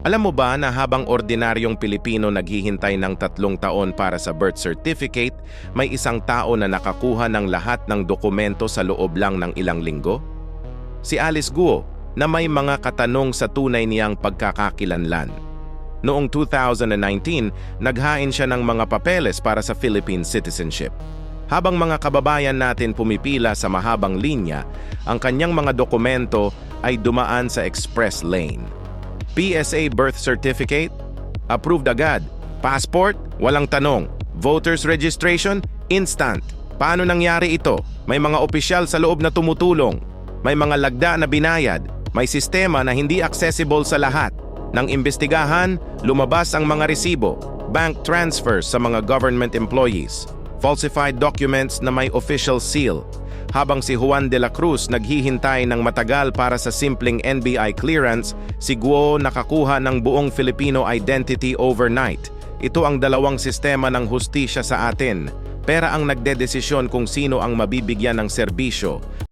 Alam mo ba na habang ordinaryong Pilipino naghihintay ng 3 taon para sa birth certificate, may isang tao na nakakuha ng lahat ng dokumento sa loob lang ng ilang linggo? Si Alice Guo, na may mga katanong sa tunay niyang pagkakakilanlan. Noong 2019, naghain siya ng mga papeles para sa Philippine citizenship. Habang mga kababayan natin pumipila sa mahabang linya, ang kanyang mga dokumento ay dumaan sa express lane. PSA birth certificate? Approved agad. Passport? Walang tanong. Voters registration? Instant. Paano nangyari ito? May mga opisyal sa loob na tumutulong. May mga lagda na binayad. May sistema na hindi accessible sa lahat. Nang imbestigahan, lumabas ang mga resibo, bank transfers sa mga government employees, falsified documents na may official seal. Habang si Juan de la Cruz naghihintay ng matagal para sa simpleng NBI clearance, si Guo nakakuha ng buong Filipino identity overnight. Ito ang dalawang sistema ng hustisya sa atin. Pera ang nagdedesisyon kung sino ang mabibigyan ng serbisyo.